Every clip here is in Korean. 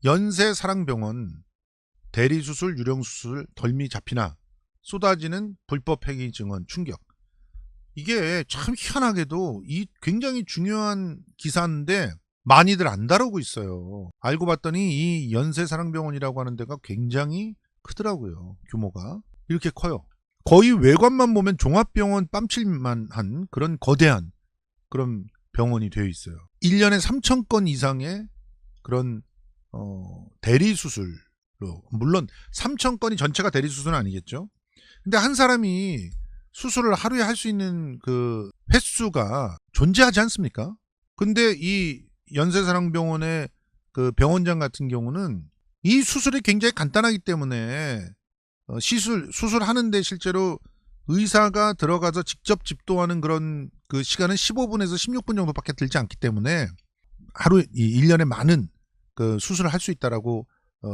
연세사랑병원 대리수술, 유령수술 덜미 잡히나 쏟아지는 불법 폐기 증언 충격. 이게 참 희한하게도 이 굉장히 중요한 기사인데 많이들 안 다루고 있어요. 알고 봤더니 이 연세사랑병원이라고 하는 데가 굉장히 크더라고요. 규모가 이렇게 커요. 거의 외관만 보면 종합병원 뺨칠만 한 그런 거대한 그런 병원이 되어 있어요. 1년에 3,000건 이상의 그런 대리수술로, 물론 3,000건이 전체가 대리수술은 아니겠죠. 근데 한 사람이 수술을 하루에 할 수 있는 그 횟수가 존재하지 않습니까? 근데 이 연세사랑병원의 그 병원장 같은 경우는 이 수술이 굉장히 간단하기 때문에 수술하는데 실제로 의사가 들어가서 직접 집도하는 그런 그 시간은 15분에서 16분 정도밖에 들지 않기 때문에 하루에 1년에 많은 그 수술을 할 수 있다라고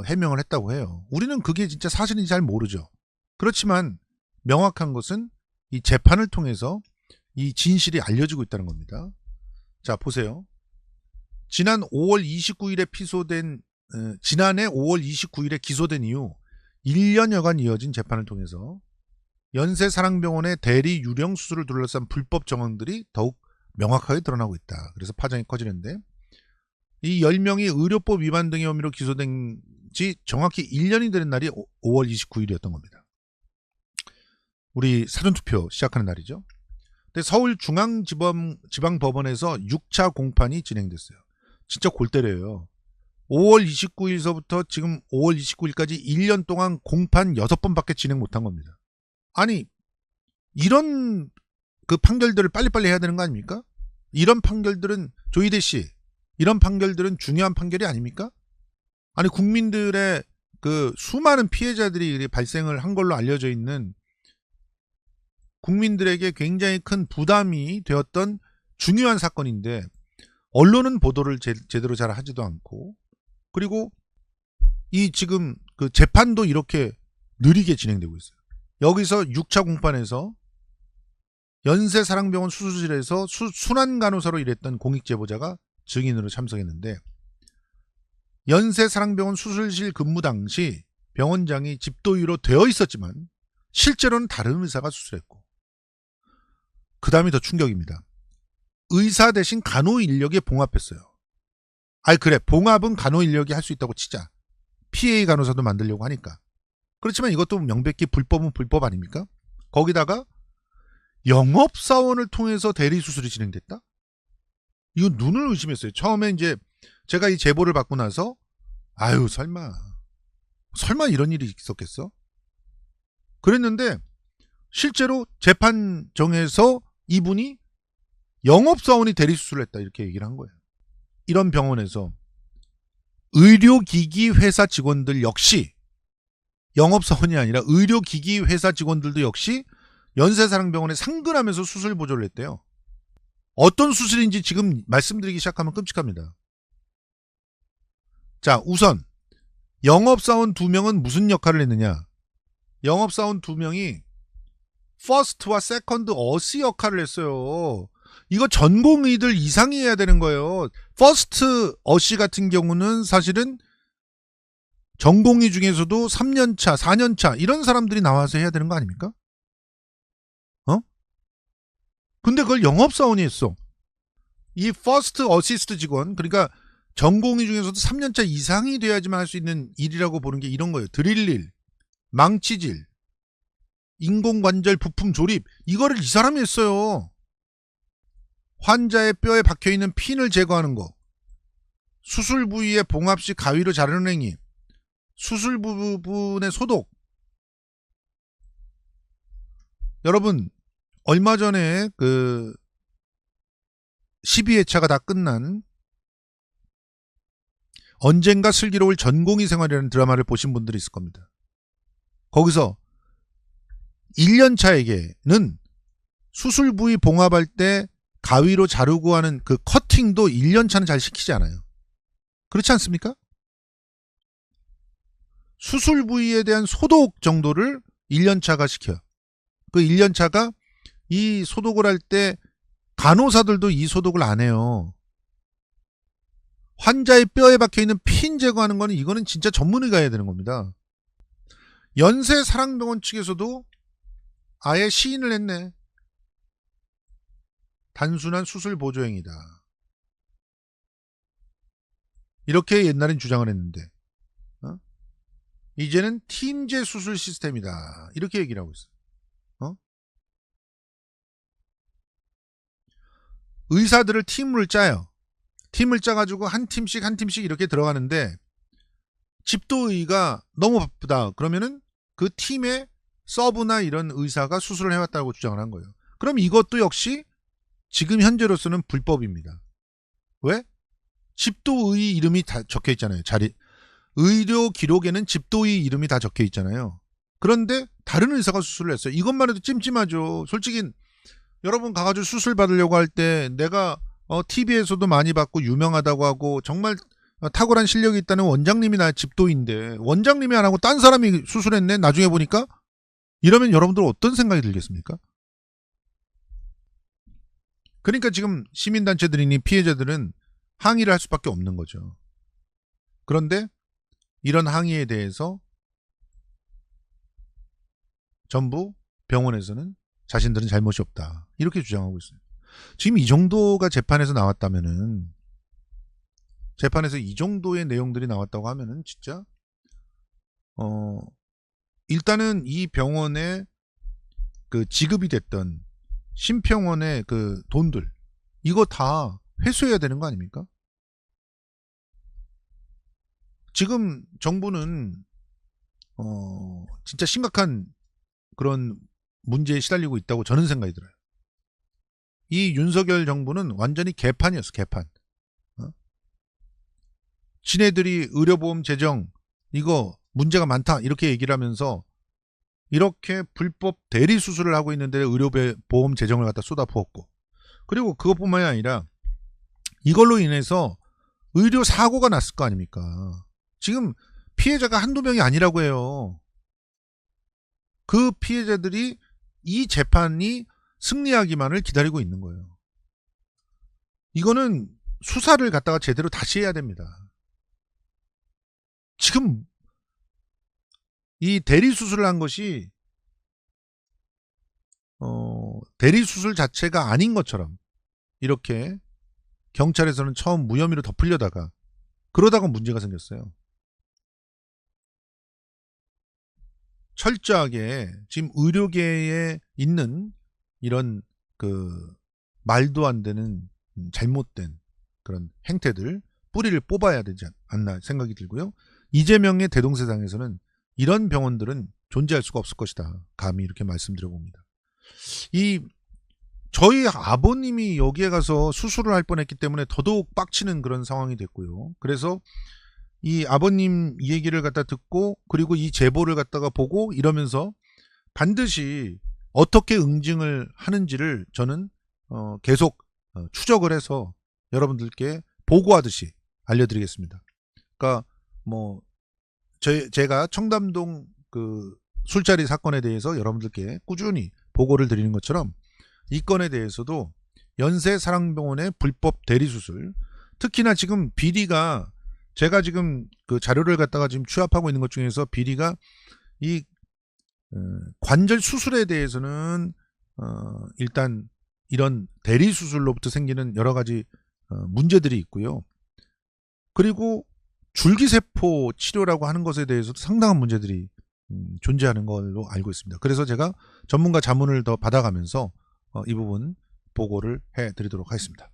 해명을 했다고 해요. 우리는 그게 진짜 사실인지 잘 모르죠. 그렇지만 명확한 것은 이 재판을 통해서 이 진실이 알려지고 있다는 겁니다. 자, 보세요. 지난해 5월 29일에 기소된 이후 1년여간 이어진 재판을 통해서 연세사랑병원의 대리 유령 수술을 둘러싼 불법 정황들이 더욱 명확하게 드러나고 있다. 그래서 파장이 커지는데, 이 10명이 의료법 위반 등의 혐의로 기소된 지 정확히 1년이 되는 날이 5월 29일이었던 겁니다. 우리 사전투표 시작하는 날이죠. 근데 서울중앙지방법원에서 6차 공판이 진행됐어요. 진짜 골 때려요. 5월 29일서부터 지금 5월 29일까지 1년 동안 공판 6번밖에 진행 못한 겁니다. 아니, 이런 그 판결들을 빨리빨리 해야 되는 거 아닙니까? 이런 판결들은, 조희대 씨, 이런 판결들은 중요한 판결이 아닙니까? 아니, 국민들의 그 수많은 피해자들이 발생을 한 걸로 알려져 있는, 국민들에게 굉장히 큰 부담이 되었던 중요한 사건인데 언론은 보도를 제대로 잘 하지도 않고, 그리고 이 지금 그 재판도 이렇게 느리게 진행되고 있어요. 여기서 6차 공판에서 연세사랑병원 수술실에서 순환간호사로 일했던 공익제보자가 증인으로 참석했는데, 연세사랑병원 수술실 근무 당시 병원장이 집도의로 되어 있었지만 실제로는 다른 의사가 수술했고, 그 다음이 더 충격입니다. 의사 대신 간호 인력에 봉합했어요. 아니 그래, 봉합은 간호 인력이 할 수 있다고 치자. PA 간호사도 만들려고 하니까. 그렇지만 이것도 명백히 불법은 불법 아닙니까? 거기다가 영업사원을 통해서 대리수술이 진행됐다? 이거 눈을 의심했어요. 처음에 이제 제가 이 제보를 받고 나서 아유 설마 이런 일이 있었겠어? 그랬는데 실제로 재판정에서 이분이 영업사원이 대리수술을 했다 이렇게 얘기를 한 거예요. 이런 병원에서 의료기기 회사 직원들 역시, 영업사원이 아니라 의료기기 회사 직원들도 역시 연세사랑병원에 상근하면서 수술 보조를 했대요. 어떤 수술인지 지금 말씀드리기 시작하면 끔찍합니다. 자, 우선 영업사원 2명은 무슨 역할을 했느냐. 영업사원 2명이 퍼스트와 세컨드 어시 역할을 했어요. 이거 전공의들 이상이 해야 되는 거예요. 퍼스트 어시 같은 경우는 사실은 전공의 중에서도 3년차, 4년차 이런 사람들이 나와서 해야 되는 거 아닙니까? 근데 그걸 영업사원이 했어. 이 퍼스트 어시스트 직원, 그러니까 전공의 중에서도 3년차 이상이 돼야지만 할 수 있는 일이라고 보는 게 이런 거예요. 드릴일, 망치질, 인공관절 부품 조립, 이거를 이 사람이 했어요. 환자의 뼈에 박혀있는 핀을 제거하는 거, 수술 부위에 봉합 시 가위로 자르는 행위, 수술 부분의 소독. 여러분, 얼마 전에 그 12회차가 다 끝난 언젠가 슬기로울 전공의 생활이라는 드라마를 보신 분들이 있을 겁니다. 거기서 1년차에게는 수술 부위 봉합할 때 가위로 자르고 하는 그 커팅도 1년차는 잘 시키지 않아요. 그렇지 않습니까? 수술 부위에 대한 소독 정도를 1년차가 시켜요. 그 1년차가 이 소독을 할 때 간호사들도 이 소독을 안 해요. 환자의 뼈에 박혀있는 핀 제거하는 거는 이거는 진짜 전문의가 해야 되는 겁니다. 연세사랑병원 측에서도 아예 시인을 했네. 단순한 수술 보조행위다. 이렇게 옛날엔 주장을 했는데 이제는 팀제 수술 시스템이다. 이렇게 얘기를 하고 있어요. 의사들을 팀을 짜요. 팀을 짜가지고 한 팀씩 이렇게 들어가는데 집도의가 너무 바쁘다. 그러면은 그 팀의 서브나 이런 의사가 수술을 해왔다고 주장을 한 거예요. 그럼 이것도 역시 지금 현재로서는 불법입니다. 왜? 집도의 이름이 다 적혀 있잖아요. 의료 기록에는 집도의 이름이 다 적혀 있잖아요. 그런데 다른 의사가 수술을 했어요. 이것만 해도 찜찜하죠. 솔직히 여러분 가가지고 수술 받으려고 할 때 내가 TV에서도 많이 봤고 유명하다고 하고 정말 탁월한 실력이 있다는 원장님이 나 집도인데 원장님이 안 하고 딴 사람이 수술했네. 나중에 보니까 이러면 여러분들 어떤 생각이 들겠습니까? 그러니까 지금 시민단체들이니 피해자들은 항의를 할 수밖에 없는 거죠. 그런데 이런 항의에 대해서 전부 병원에서는 자신들은 잘못이 없다. 이렇게 주장하고 있어요. 지금 이 정도가 재판에서 나왔다면은 재판에서 이 정도의 내용들이 나왔다고 하면은 진짜 일단은 이 병원에 그 지급이 됐던 심평원의 그 돈들 이거 다 회수해야 되는 거 아닙니까? 지금 정부는 진짜 심각한 그런 문제에 시달리고 있다고 저는 생각이 들어요. 이 윤석열 정부는 완전히 개판이었어. 개판. 지네들이 의료보험 제정 이거 문제가 많다 이렇게 얘기를 하면서 이렇게 불법 대리수술을 하고 있는데 의료보험 제정을 갖다 쏟아부었고 그리고 그것뿐만이 아니라 이걸로 인해서 의료사고가 났을 거 아닙니까? 지금 피해자가 한두 명이 아니라고 해요. 그 피해자들이 이 재판이 승리하기만을 기다리고 있는 거예요. 이거는 수사를 갖다가 제대로 다시 해야 됩니다. 지금 이 대리수술을 한 것이 대리수술 자체가 아닌 것처럼 이렇게 경찰에서는 처음 무혐의로 덮으려다가 그러다가 문제가 생겼어요. 철저하게 지금 의료계에 있는 이런 그 말도 안 되는 잘못된 그런 행태들 뿌리를 뽑아야 되지 않나 생각이 들고요. 이재명의 대동세상에서는 이런 병원들은 존재할 수가 없을 것이다. 감히 이렇게 말씀드려봅니다. 저희 아버님이 여기에 가서 수술을 할 뻔했기 때문에 더더욱 빡치는 그런 상황이 됐고요. 그래서 이 아버님 이 얘기를 갖다 듣고 그리고 이 제보를 갖다가 보고 이러면서 반드시 어떻게 응징을 하는지를 저는 계속 추적을 해서 여러분들께 보고하듯이 알려드리겠습니다. 그러니까 뭐 제가 청담동 그 술자리 사건에 대해서 여러분들께 꾸준히 보고를 드리는 것처럼 이 건에 대해서도 연세사랑병원의 불법 대리수술 특히나 지금 비리가 제가 지금 그 자료를 갖다가 지금 취합하고 있는 것 중에서 비리가 이 관절 수술에 대해서는 일단 이런 대리수술로부터 생기는 여러 가지 문제들이 있고요. 그리고 줄기세포 치료라고 하는 것에 대해서도 상당한 문제들이 존재하는 걸로 알고 있습니다. 그래서 제가 전문가 자문을 더 받아가면서 이 부분 보고를 해드리도록 하겠습니다.